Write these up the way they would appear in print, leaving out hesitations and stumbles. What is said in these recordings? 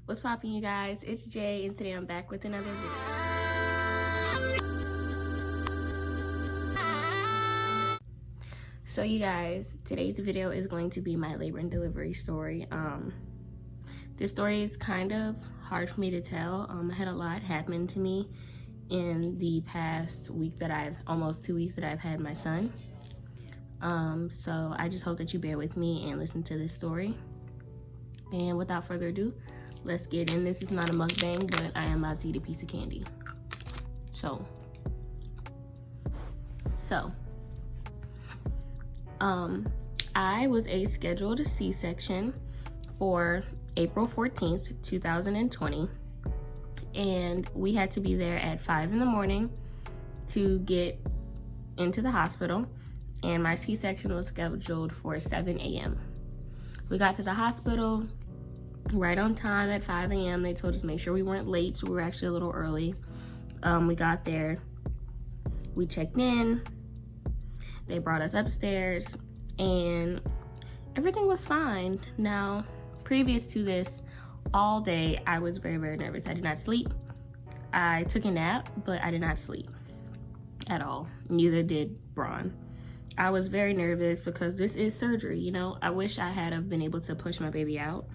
What's poppin', you guys? It's Jay, and today I'm back with another video. So you guys, today's video is going to be my labor and delivery story. This story is kind of hard for me to tell. I had a lot happen to me in the past week almost 2 weeks that I've had my son. So I just hope that you bear with me and listen to this story. And without further ado, let's get in. This is not a mukbang, but I am about to eat a piece of candy. I was a scheduled C-section for April 14th, 2020. And we had to be there at 5 in the morning to get into the hospital. And my C-section was scheduled for 7 a.m. We got to the hospital right on time at 5 a.m. They told us to make sure we weren't late, so we were actually a little early. We got there, we checked in, they brought us upstairs, and everything was fine. Now, previous to this, all day I was very, very nervous. I did not sleep. I took a nap, but I did not sleep at all. Neither did Braun. I was very nervous because this is surgery, you know. I wish I had have been able to push my baby out,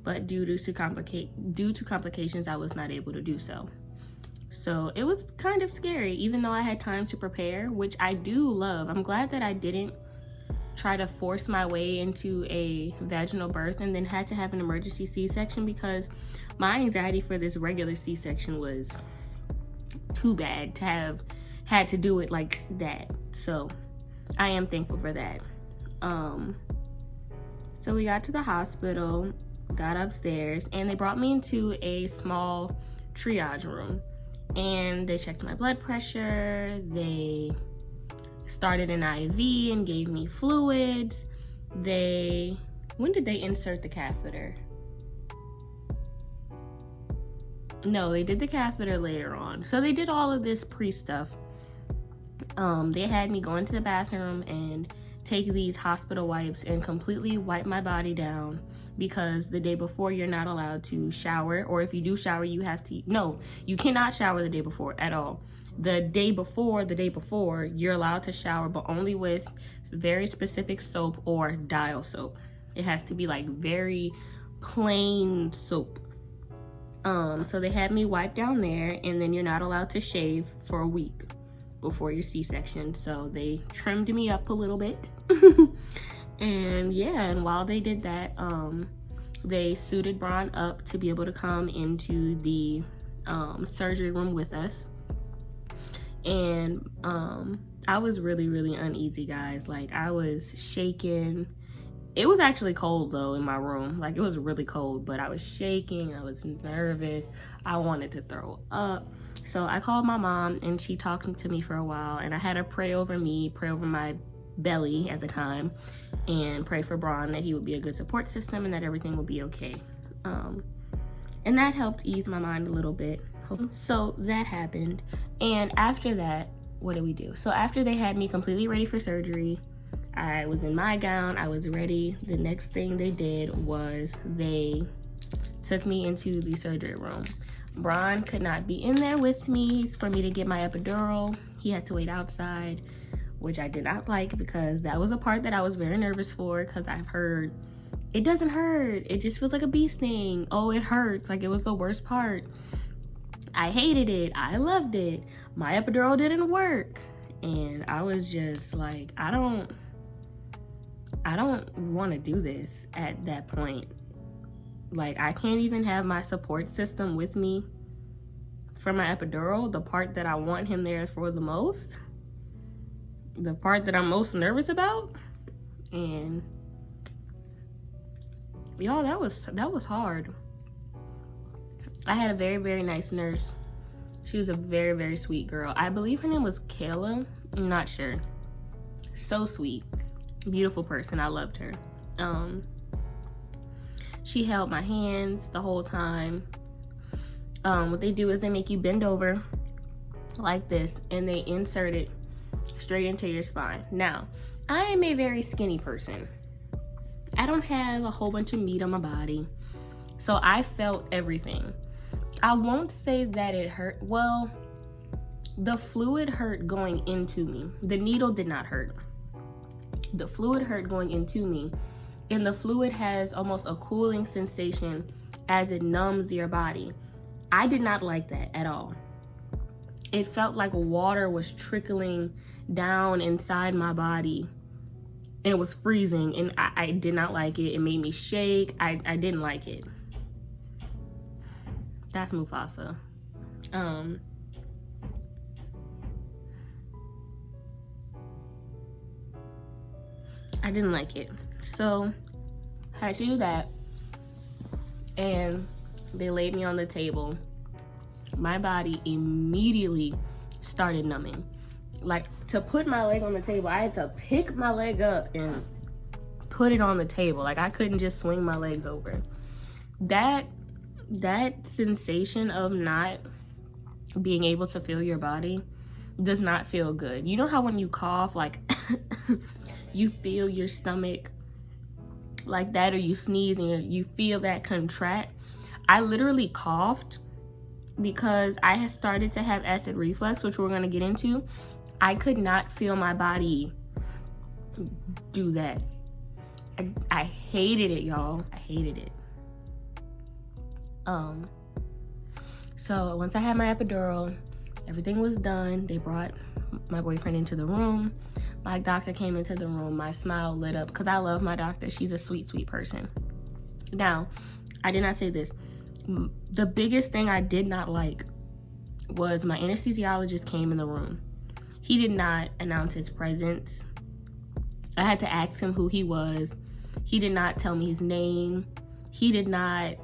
but due to complications, I was not able to do so. So it was kind of scary, even though I had time to prepare, which I do love. I'm glad that I didn't try to force my way into a vaginal birth and then had to have an emergency C-section, because my anxiety for this regular C-section was too bad to have had to do it like that. So I am thankful for that. So we got to the hospital, got upstairs, and they brought me into a small triage room, and they checked my blood pressure. They started an IV and gave me fluids. When did they insert the catheter? No, they did the catheter later on. So they did all of this pre-stuff. They had me go into the bathroom and take these hospital wipes and completely wipe my body down, because the day before you're not allowed to shower, or if you do shower, you cannot shower the day before at all. The day before, you're allowed to shower, but only with very specific soap or dial soap. It has to be like very plain soap. So they had me wipe down there, and then you're not allowed to shave for a week before your C-section. So they trimmed me up a little bit. And yeah, and while they did that, they suited Braun up to be able to come into the surgery room with us. And I was really, really uneasy, guys. Like, I was shaking. It was actually cold though in my room. Like, it was really cold, but I was shaking, I was nervous, I wanted to throw up. So I called my mom, and she talked to me for a while, and I had her pray over me, pray over my belly at the time, and pray for Braun that he would be a good support system and that everything would be okay. And that helped ease my mind a little bit. So that happened. And after that, what did we do? So after they had me completely ready for surgery, I was in my gown, I was ready. The next thing they did was they took me into the surgery room. Braun could not be in there with me for me to get my epidural. He had to wait outside, which I did not like, because that was a part that I was very nervous for, because I've heard it doesn't hurt. It just feels like a bee sting. Oh, it hurts. Like, it was the worst part. I hated it. I loved it. My epidural didn't work. And I was just like, I don't want to do this at that point. Like, I can't even have my support system with me for my epidural, the part that I want him there for the most, the part that I'm most nervous about. And y'all, that was hard. I had a very, very nice nurse. She was a very, very sweet girl. I believe her name was Kayla. I'm not sure. So sweet. Beautiful person. I loved her. She held my hands the whole time. What they do is they make you bend over like this, and they insert it straight into your spine. Now, I am a very skinny person. I don't have a whole bunch of meat on my body. So I felt everything. I won't say that it hurt. Well, the fluid hurt going into me. The needle did not hurt. The fluid hurt going into me. And the fluid has almost a cooling sensation as it numbs your body. I did not like that at all. It felt like water was trickling down inside my body. And it was freezing. And I did not like it. It made me shake. I didn't like it. That's Mufasa. I didn't like it. So I had to do that. And they laid me on the table. My body immediately started numbing. Like, to put my leg on the table, I had to pick my leg up and put it on the table. Like, I couldn't just swing my legs over. That sensation of not being able to feel your body does not feel good. You know how when you cough, like you feel your stomach like that, or you sneeze and you feel that contract? I literally coughed because I had started to have acid reflux, which we're going to get into. I could not feel my body do that. I hated it, y'all. I hated it. So once I had my epidural, everything was done. They brought my boyfriend into the room. My doctor came into the room. My smile lit up because I love my doctor. She's a sweet, sweet person. Now, I did not say this. The biggest thing I did not like was my anesthesiologist came in the room. He did not announce his presence. I had to ask him who he was. He did not tell me his name. He did not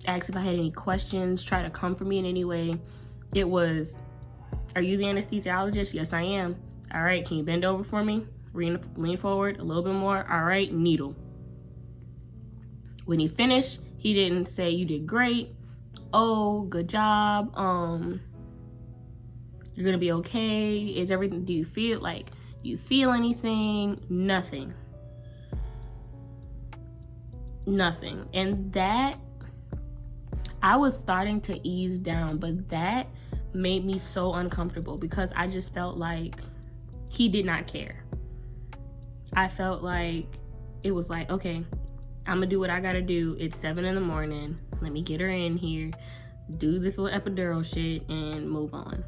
ask if I had any questions, try to comfort me in any way. It was, are you the anesthesiologist? Yes, I am. All right, can you bend over for me? Lean forward a little bit more. All right, needle. When he finished, he didn't say you did great. Oh, good job. You're gonna be okay. Is everything, do you feel like you feel anything? Nothing. Nothing. And that, I was starting to ease down, but that made me so uncomfortable because I just felt like he did not care. I felt like it was like, okay, I'm gonna do what I gotta do. It's 7 a.m. Let me get her in here, do this little epidural shit, and move on.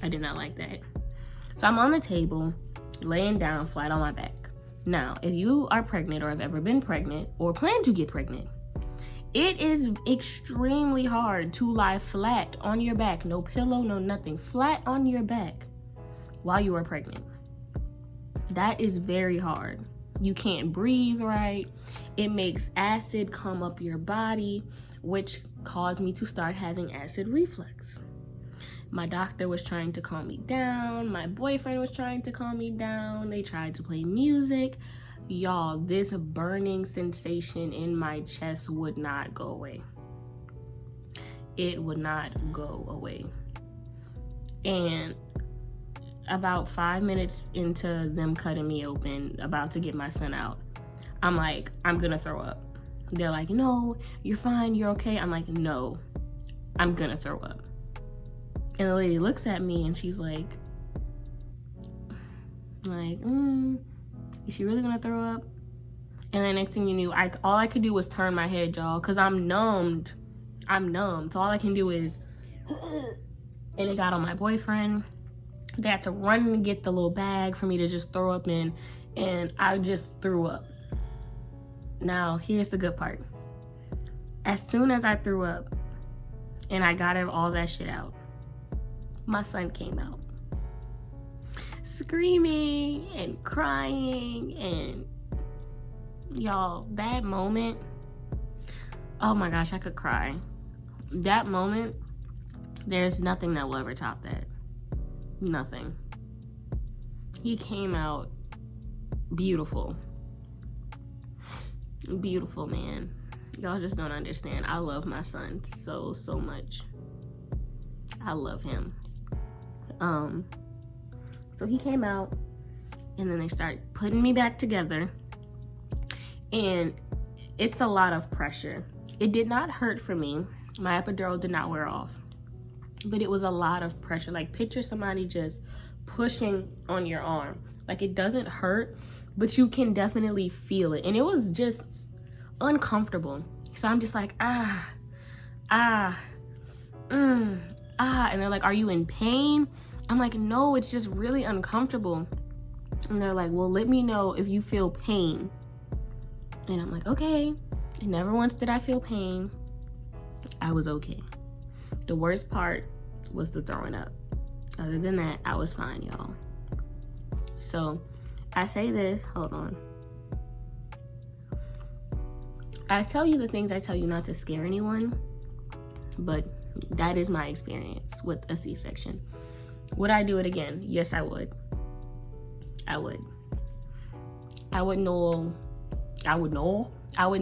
I did not like that. So I'm on the table, laying down flat on my back. Now, if you are pregnant or have ever been pregnant or plan to get pregnant, it is extremely hard to lie flat on your back, no pillow, no nothing, flat on your back while you are pregnant. That is very hard. You can't breathe right. It makes acid come up your body, which caused me to start having acid reflux. My doctor was trying to calm me down. My boyfriend was trying to calm me down. They tried to play music. Y'all, this burning sensation in my chest would not go away. It would not go away. And about 5 minutes into them cutting me open, about to get my son out, I'm like, I'm gonna throw up. They're like, no, you're fine, you're okay. I'm like, no, I'm gonna throw up. And the lady looks at me and she's like, is she really gonna throw up? And then next thing you knew, all I could do was turn my head, y'all, because I'm numbed. I'm numb. So all I can do is, and it got on my boyfriend. They had to run and get the little bag for me to just throw up in, and I just threw up. Now, here's the good part. As soon as I threw up and I got all that shit out, my son came out. Screaming and crying, and y'all, that moment, oh my gosh, I could cry. That moment, there's nothing that will ever top that. Nothing. He came out beautiful. Beautiful, man. Y'all just don't understand. I love my son so, so much. I love him. So he came out, and then they start putting me back together, and it's a lot of pressure. It did not hurt for me. My epidural did not wear off, but it was a lot of pressure. Like, picture somebody just pushing on your arm. Like, it doesn't hurt, but you can definitely feel it. And it was just uncomfortable. So I'm just like, and they're like, are you in pain? I'm like, no, it's just really uncomfortable. And they're like, well, let me know if you feel pain. And I'm like, okay. And never once did I feel pain. I was okay. The worst part was the throwing up. Other than that, I was fine, y'all. So I say this, hold on. I tell you the things I tell you not to scare anyone, but that is my experience with a C-section. Would I do it again? Yes, I would. I would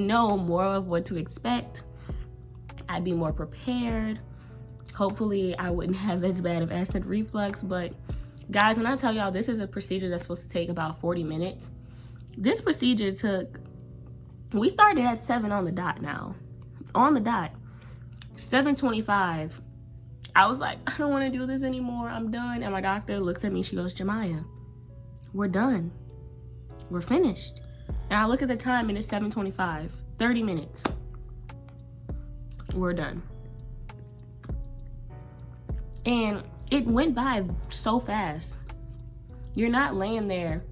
know more of what to expect. I'd be more prepared. Hopefully I wouldn't have as bad of acid reflux. But guys, when I tell y'all this is a procedure that's supposed to take about 40 minutes, this procedure took, we started at 7 on the dot now. On the dot. 7:25. I was like, I don't want to do this anymore. I'm done. And my doctor looks at me. She goes, Jemiah, we're done. We're finished. And I look at the time and it's 7:25. 30 minutes. We're done. And it went by so fast. You're not laying there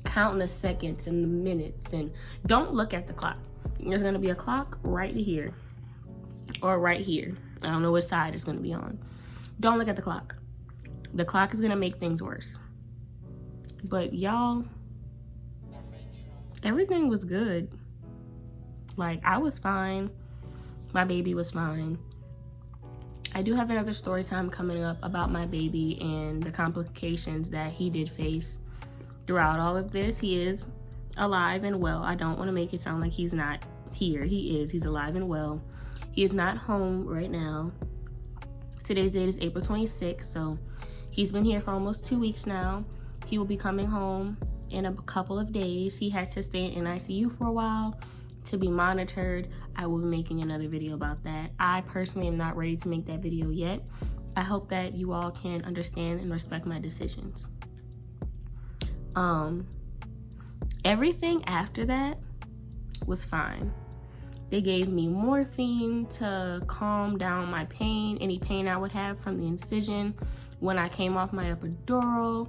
counting the seconds and the minutes. And don't look at the clock. There's going to be a clock right here. Or right here. I don't know which side it's going to be on. Don't look at the clock. The clock is going to make things worse. But y'all, everything was good. Like, I was fine. My baby was fine. I do have another story time coming up about my baby and the complications that he did face throughout all of this. He is alive and well. I don't want to make it sound like he's not here. He is. He's alive and well. He is not home right now. Today's date is April 26th, so he's been here for almost 2 weeks now. He will be coming home in a couple of days. He had to stay in ICU for a while to be monitored. I will be making another video about that. I personally am not ready to make that video yet. I hope that you all can understand and respect my decisions. Everything after that was fine. They gave me morphine to calm down my pain, any pain I would have from the incision when I came off my epidural.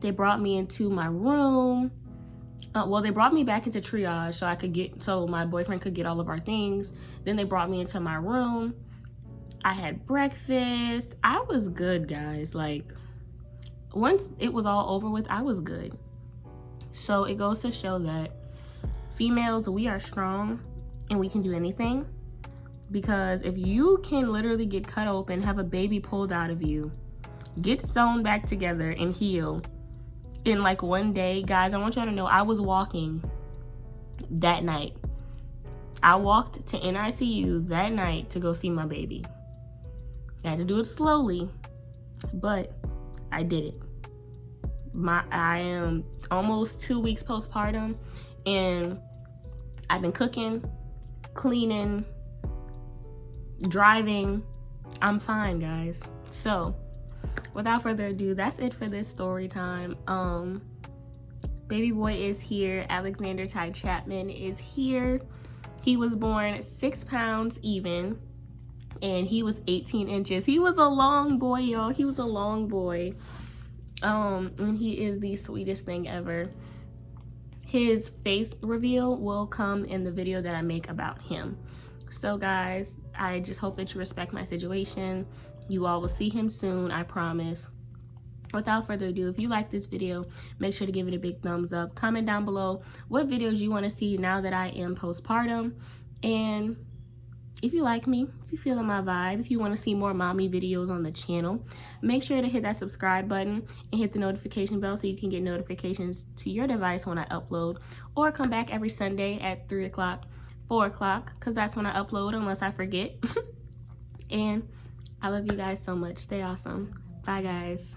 They brought me into my room. Well, they brought me back into triage so my boyfriend could get all of our things. Then they brought me into my room. I had breakfast. I was good, guys. Like, once it was all over with, I was good. So it goes to show that females, we are strong and we can do anything. Because if you can literally get cut open, have a baby pulled out of you, get sewn back together and heal in like one day, guys, I want y'all to know I was walking that night. I walked to NICU that night to go see my baby. I had to do it slowly, but I did it. I am almost 2 weeks postpartum and I've been cooking, cleaning, driving. I'm fine, guys. So without further ado, that's it for this story time. Baby boy is here. Alexander Ty Chapman is here. He was born 6 pounds even, and he was 18 inches. He was a long boy, y'all. He was a long boy. And he is the sweetest thing ever. His face reveal will come in the video that I make about him. So guys, I just hope that you respect my situation. You all will see him soon, I promise. Without further ado, if you like this video, make sure to give it a big thumbs up. Comment down below what videos you want to see now that I am postpartum. And if you like me, if you feel my vibe, if you want to see more mommy videos on the channel, make sure to hit that subscribe button and hit the notification bell so you can get notifications to your device when I upload. Or come back every Sunday at 3 o'clock, 4 o'clock, because that's when I upload unless I forget. And I love you guys so much. Stay awesome. Bye, guys.